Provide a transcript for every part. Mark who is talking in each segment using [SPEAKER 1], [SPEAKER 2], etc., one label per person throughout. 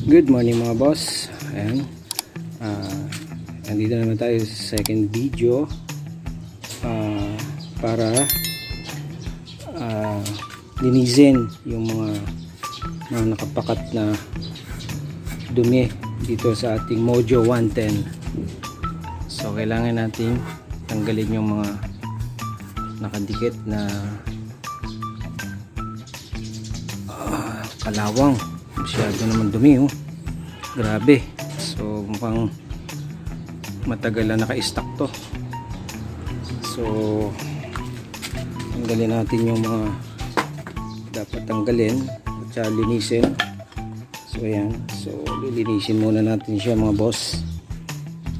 [SPEAKER 1] Good morning mga boss. Ayan. Nandito naman tayo sa second video para linisin yung mga nakapakat na dumi dito sa ating Mojo 110. So kailangan natin tanggalin yung mga nakadikit na kalawang. Masyado naman dumi, oh. Grabe. So mukhang matagal na naka-stock to. So tanggalin natin yung mga dapat tanggalin at saka linisin. So ayan. So lilinisin muna natin siya mga boss.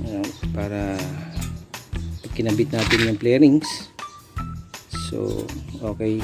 [SPEAKER 1] Ayan, para kinabit natin yung flarings. So okay.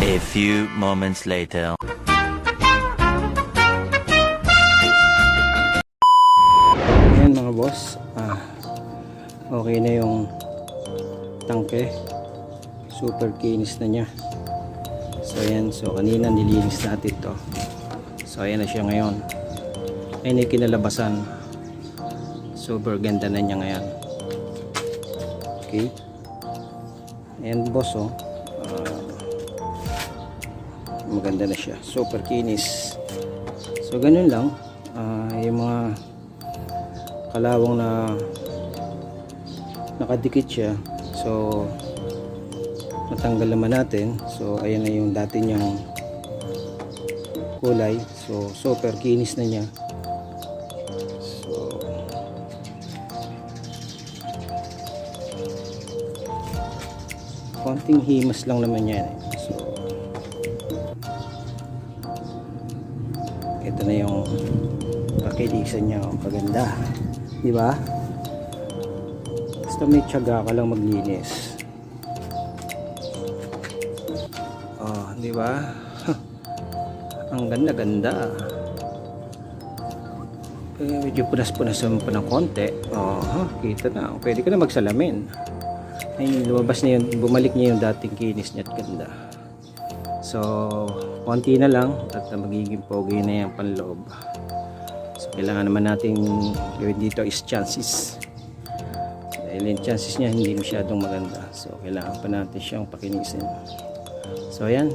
[SPEAKER 2] A few moments later.
[SPEAKER 1] Ayan mga boss, okay na yung tangke, super kinis na niya. So ayan, so kanina nilinis natin to. So ayan na siya ngayon. Ayan yung kinalabasan, super ganda na niya ngayon. Okay, ayan boss, oh. Maganda na siya, super kinis. So ganun lang, yung mga kalawang na nakadikit siya, so natanggal naman natin. So ayan na yung dati niyang kulay, so super kinis na niya. So konting himas lang naman yan eh. So ito na yung pakilisan niya, kaganda, di ba? Basta may tiyaga ka lang maglinis. Oh, di ba? Ang ganda-ganda. Medyo punas-punasan pa ng konti. Oh, kita na. Pwede ka na magsalamin. Ay, lumabas na yun. Bumalik niya yung dating kinis niya at ganda. So, konti na lang at magiging pogi na yung panloob. So, kailangan naman natin gawin dito is chances. Dahil yung chances niya hindi masyadong maganda. So, kailangan pa natin siyang pakinisin. So, ayan.